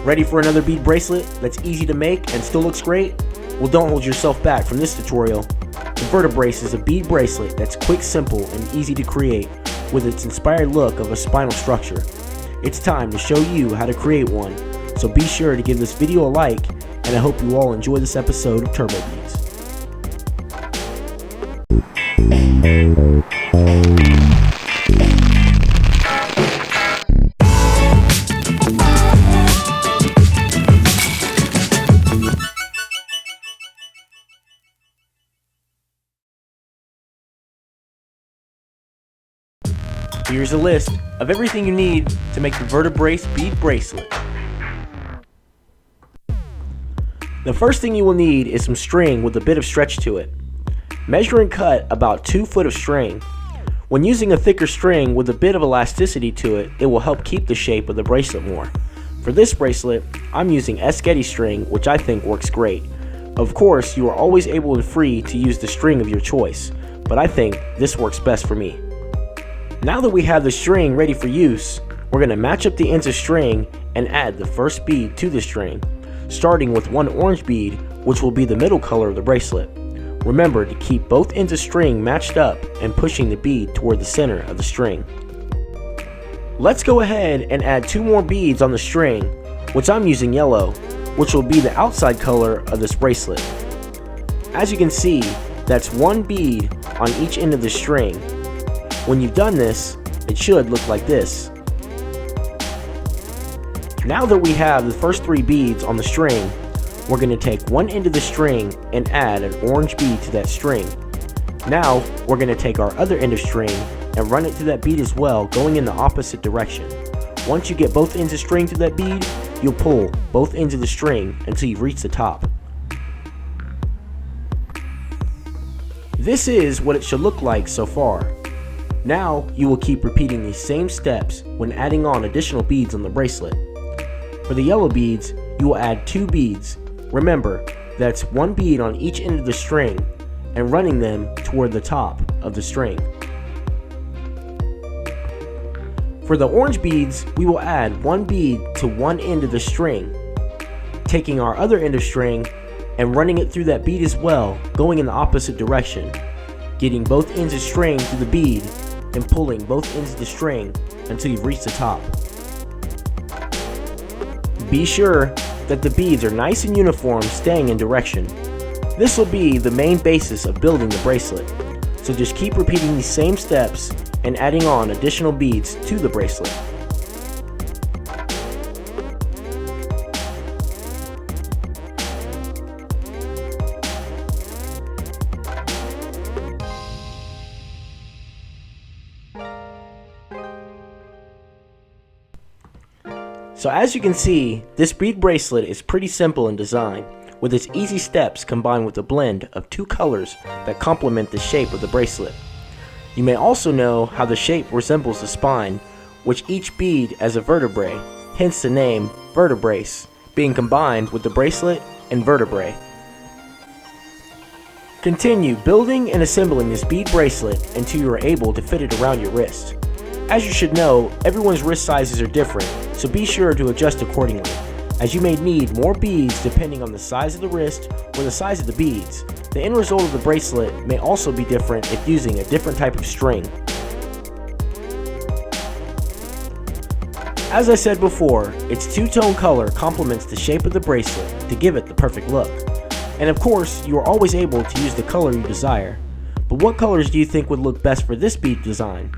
Ready for another bead bracelet that's easy to make and still looks great? Well, don't hold yourself back from this tutorial. The Vertebrace is a bead bracelet that's quick, simple, and easy to create with its inspired look of a spinal structure. It's time to show you how to create one, so be sure to give this video a like, and I hope you all enjoy this episode of TurboBeads. Here's a list of everything you need to make the Vertebrace bead bracelet. The first thing you will need is some string with a bit of stretch to it. Measure and cut about 2 foot of string. When using a thicker string with a bit of elasticity to it, it will help keep the shape of the bracelet more. For this bracelet, I'm using Esquetti string, which I think works great. Of course, you are always able and free to use the string of your choice, but I think this works best for me. Now that we have the string ready for use, we're going to match up the ends of string and add the first bead to the string, starting with one orange bead, which will be the middle color of the bracelet. Remember to keep both ends of string matched up and pushing the bead toward the center of the string. Let's go ahead and add 2 more beads on the string, which I'm using yellow, which will be the outside color of this bracelet. As you can see, that's 1 bead on each end of the string. When you've done this, it should look like this. Now that we have the first 3 beads on the string, we're going to take one end of the string and add an orange bead to that string. Now we're going to take our other end of string and run it to that bead as well, going in the opposite direction. Once you get both ends of string to that bead, you'll pull both ends of the string until you reach the top. This is what it should look like so far. Now you will keep repeating these same steps when adding on additional beads on the bracelet. For the yellow beads, you will add 2 beads. Remember, that's 1 bead on each end of the string and running them toward the top of the string. For the orange beads, we will add 1 bead to one end of the string, taking our other end of string and running it through that bead as well, going in the opposite direction, getting both ends of string to the bead and pulling both ends of the string until you've reached the top. Be sure that the beads are nice and uniform, staying in direction. This will be the main basis of building the bracelet, so just keep repeating these same steps and adding on additional beads to the bracelet. So as you can see, this bead bracelet is pretty simple in design, with its easy steps combined with a blend of 2 colors that complement the shape of the bracelet. You may also know how the shape resembles the spine, which each bead has a vertebrae, hence the name Vertebrace, being combined with the bracelet and vertebrae. Continue building and assembling this bead bracelet until you are able to fit it around your wrist. As you should know, everyone's wrist sizes are different, so be sure to adjust accordingly, as you may need more beads depending on the size of the wrist or the size of the beads. The end result of the bracelet may also be different if using a different type of string. As I said before, its 2-tone color complements the shape of the bracelet to give it the perfect look. And of course, you are always able to use the color you desire. But what colors do you think would look best for this bead design?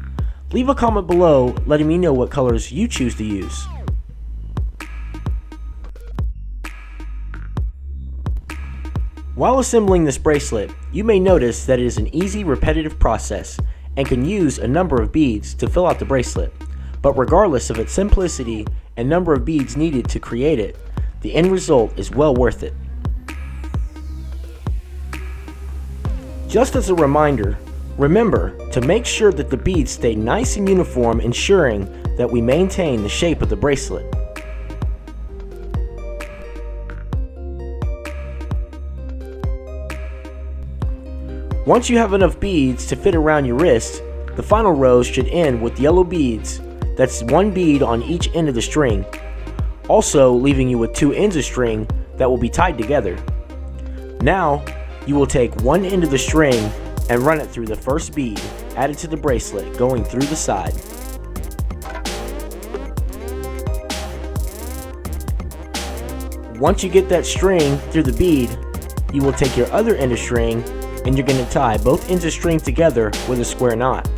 Leave a comment below letting me know what colors you choose to use. While assembling this bracelet, you may notice that it is an easy, repetitive process and can use a number of beads to fill out the bracelet. But regardless of its simplicity and number of beads needed to create it, the end result is well worth it. Just as a reminder, remember to make sure that the beads stay nice and uniform, ensuring that we maintain the shape of the bracelet. Once you have enough beads to fit around your wrist, the final rows should end with yellow beads. That's 1 bead on each end of the string. also leaving you with 2 ends of string that will be tied together. Now, you will take one end of the string and run it through the first bead added to the bracelet going through the side. Once you get that string through the bead, you will take your other end of string and you're going to tie both ends of string together with a square knot.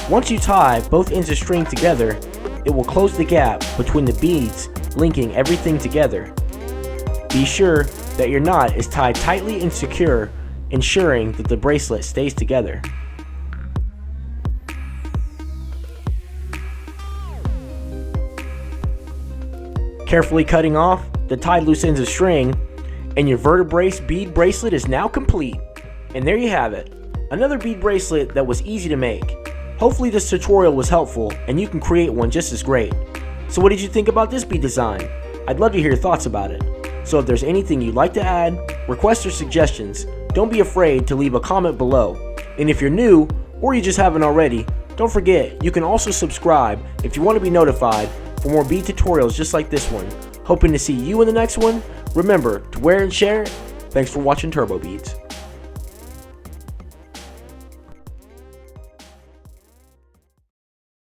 Once you tie both ends of string together, it will close the gap between the beads, linking everything together. Be sure that your knot is tied tightly and secure, ensuring that the bracelet stays together. Carefully cutting off the tied loose ends of string, and your Vertebrace bead bracelet is now complete. And there you have it, another bead bracelet that was easy to make. Hopefully this tutorial was helpful and you can create one just as great. So what did you think about this bead design? I'd love to hear your thoughts about it. So if there's anything you'd like to add, requests or suggestions, don't be afraid to leave a comment below. And if you're new, or you just haven't already, don't forget you can also subscribe if you want to be notified for more bead tutorials just like this one. Hoping to see you in the next one. Remember to wear and share. Thanks for watching TurboBeads.